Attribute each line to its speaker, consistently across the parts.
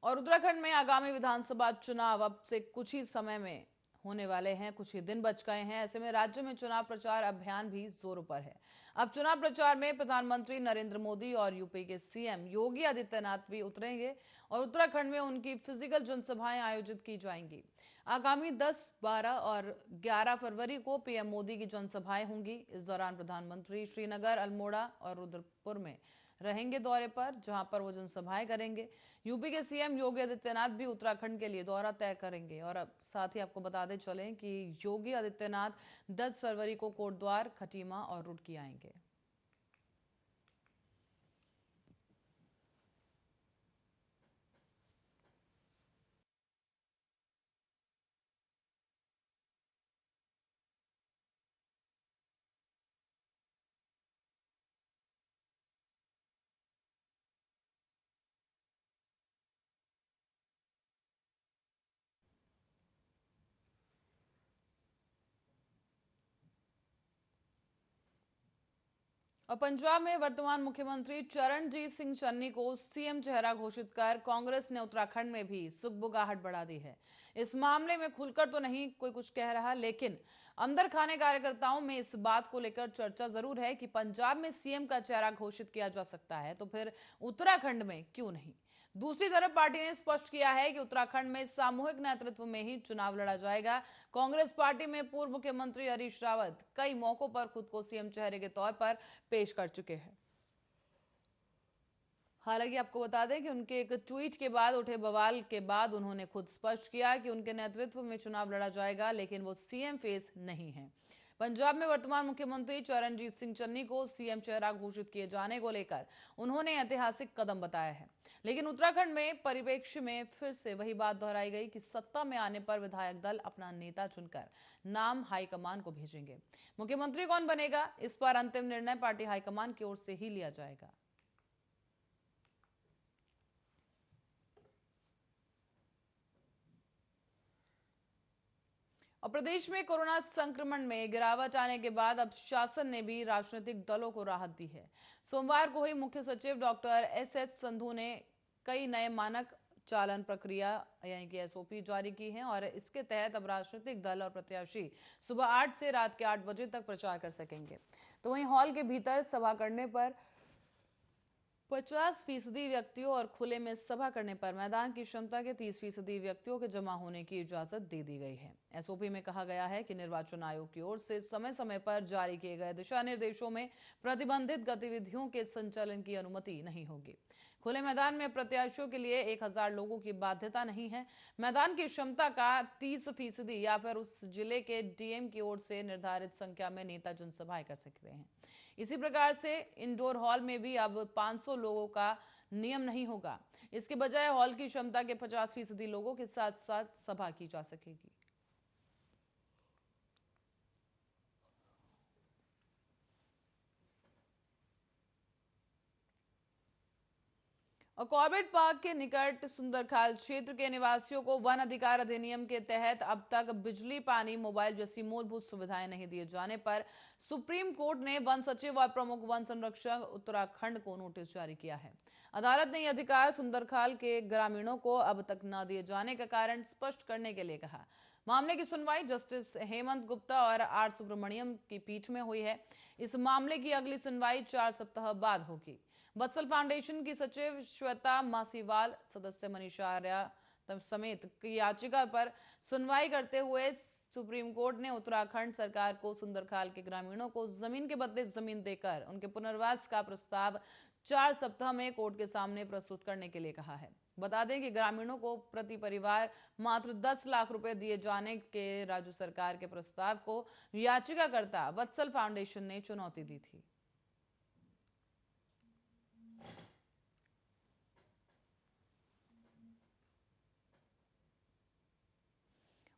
Speaker 1: और उत्तराखंड में आगामी विधानसभा चुनाव अब से कुछ ही समय में होने वाले हैं, कुछ ही दिन बच गए हैं। ऐसे में राज्य में चुनाव प्रचार अभियान भी जोरों पर है। अब चुनाव प्रचार में प्रधानमंत्री नरेंद्र मोदी और यूपी के सीएम योगी आदित्यनाथ भी उतरेंगे और उत्तराखंड में उनकी फिजिकल जनसभाएं आयोजित की जाएंगी। आगामी 10, 12 और 11 फरवरी को पीएम मोदी की जनसभाएं होंगी। इस दौरान प्रधानमंत्री श्रीनगर, अल्मोड़ा और रुद्रपुर में रहेंगे दौरे पर, जहां पर वो जनसभाएं करेंगे। यूपी के सीएम योगी आदित्यनाथ भी उत्तराखंड के लिए दौरा तय करेंगे। और अब साथ ही आपको बताते चलें कि योगी आदित्यनाथ 10 फरवरी को कोटद्वार, खटीमा और रुड़की आएंगे। और पंजाब में वर्तमान मुख्यमंत्री चरणजीत सिंह चन्नी को सीएम चेहरा घोषित कर कांग्रेस ने उत्तराखंड में भी सुगबुगाहट बढ़ा दी है। इस मामले में खुलकर तो नहीं कोई कुछ कह रहा, लेकिन अंदर खाने कार्यकर्ताओं में इस बात को लेकर चर्चा जरूर है कि पंजाब में सीएम का चेहरा घोषित किया जा सकता है, तो फिर उत्तराखंड में क्यों नहीं। दूसरी तरफ पार्टी ने स्पष्ट किया है कि उत्तराखंड में सामूहिक नेतृत्व में ही चुनाव लड़ा जाएगा। कांग्रेस पार्टी में पूर्व मुख्यमंत्री हरीश रावत कई मौकों पर खुद को सीएम चेहरे के तौर पर पेश कर चुके हैं। हालांकि आपको बता दें कि उनके एक ट्वीट के बाद उठे बवाल के बाद उन्होंने खुद स्पष्ट किया कि उनके नेतृत्व में चुनाव लड़ा जाएगा, लेकिन वो सीएम फेस नहीं है। पंजाब में वर्तमान मुख्यमंत्री चरणजीत सिंह चन्नी को सीएम चेहरा घोषित किए जाने को लेकर उन्होंने ऐतिहासिक कदम बताया है, लेकिन उत्तराखंड में परिप्रेक्ष्य में फिर से वही बात दोहराई गई कि सत्ता में आने पर विधायक दल अपना नेता चुनकर नाम हाईकमान को भेजेंगे। मुख्यमंत्री कौन बनेगा, इस पर अंतिम निर्णय पार्टी हाईकमान की ओर से ही लिया जाएगा। और प्रदेश में कोरोना संक्रमण में गिरावट आने के बाद अब शासन ने भी राजनीतिक दलों को राहत दी है। सोमवार को ही मुख्य सचिव डॉक्टर एस संधू ने कई नए मानक चालन प्रक्रिया यानी कि एसओपी जारी की है और इसके तहत अब राजनीतिक दल और प्रत्याशी सुबह 8 से रात के 8 बजे तक प्रचार कर सकेंगे। तो वहीं हॉल के भीतर सभा करने पर 50% व्यक्तियों और खुले में सभा करने पर मैदान की क्षमता के 30% व्यक्तियों के जमा होने की इजाजत दे दी गई है। एसओपी में कहा गया है कि निर्वाचन आयोग की ओर से समय समय पर जारी किए गए दिशा निर्देशों में प्रतिबंधित गतिविधियों के संचालन की अनुमति नहीं होगी। खुले मैदान में प्रत्याशियों के लिए 1000 लोगों की बाध्यता नहीं है। मैदान की क्षमता का 30% या फिर उस जिले के डीएम की ओर से निर्धारित संख्या में नेता जनसभाएं कर सकते हैं। इसी प्रकार से इंडोर हॉल में भी अब 500 लोगों का नियम नहीं होगा। इसके बजाय हॉल की क्षमता के 50% लोगों के साथ साथ सभा की जा सकेगी। और कॉर्बेट पार्क के निकट सुंदरखाल क्षेत्र के निवासियों को वन अधिकार अधिनियम के तहत अब तक बिजली, पानी, मोबाइल जैसी मूलभूत सुविधाएं नहीं दिए जाने पर सुप्रीम कोर्ट ने वन सचिव और प्रमुख वन संरक्षक उत्तराखंड को नोटिस जारी किया है। अदालत ने यह अधिकार सुंदरखाल के ग्रामीणों को अब तक न दिए जाने का कारण स्पष्ट करने के लिए कहा। मामले की सुनवाई जस्टिस हेमंत गुप्ता और आर सुब्रमण्यम की पीठ में हुई है। इस मामले की अगली सुनवाई 4 सप्ताह बाद होगी। वत्सल फाउंडेशन की सचिव श्वेता मासीवाल, सदस्य मनीषा आर्या समेत की याचिका पर सुनवाई करते हुए सुप्रीम कोर्ट ने उत्तराखंड सरकार को सुंदरखाल के ग्रामीणों को जमीन के बदले जमीन देकर उनके पुनर्वास का प्रस्ताव 4 सप्ताह में कोर्ट के सामने प्रस्तुत करने के लिए कहा है। बता दें कि ग्रामीणों को प्रति परिवार मात्र 10 लाख रुपए दिए जाने के राज्य सरकार के प्रस्ताव को याचिकाकर्ता वत्सल फाउंडेशन ने चुनौती दी थी।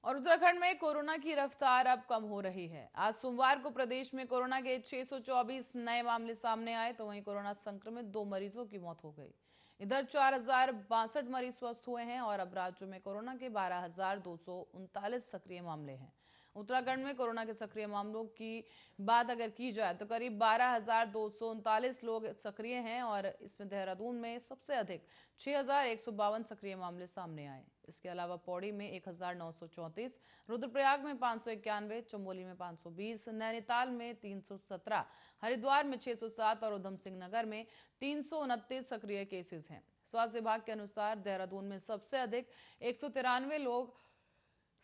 Speaker 1: और उत्तराखंड में कोरोना की रफ्तार अब कम हो रही है। आज सोमवार को प्रदेश में कोरोना के 624 नए मामले सामने आए, तो वहीं कोरोना संक्रमित 2 मरीजों की मौत हो गई। इधर 4062 मरीज स्वस्थ हुए हैं और अब राज्य में कोरोना के 12,239 सक्रिय मामले हैं। उत्तराखंड में कोरोना के सक्रिय मामलों की बात अगर की जाए तो करीब 12,239 लोग सक्रिय हैं और इसमें देहरादून में सबसे अधिक 6,152 सक्रिय मामले सामने आए। इसके अलावा पौड़ी में 1,934, रुद्रप्रयाग में 591, चमोली में 520, नैनीताल में 317, हरिद्वार में 607 और उधम सिंह नगर में 329 सक्रिय केसेस हैं। स्वास्थ्य विभाग के अनुसार देहरादून में सबसे अधिक 193 लोग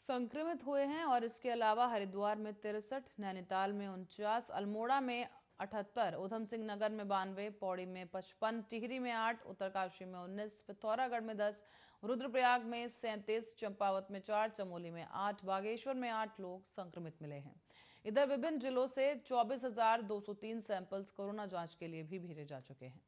Speaker 1: संक्रमित हुए हैं और इसके अलावा हरिद्वार में 63, नैनीताल में 49, अल्मोड़ा में 78, उधम सिंह नगर में 92, पौड़ी में 55, टिहरी में 8, उत्तरकाशी में 19, पिथौरागढ़ में 10, रुद्रप्रयाग में 37, चंपावत में 4, चमोली में 8, बागेश्वर में 8 लोग संक्रमित मिले हैं। इधर विभिन्न जिलों से 24,203 सैंपल्स कोरोना जांच के लिए भी भेजे जा चुके हैं।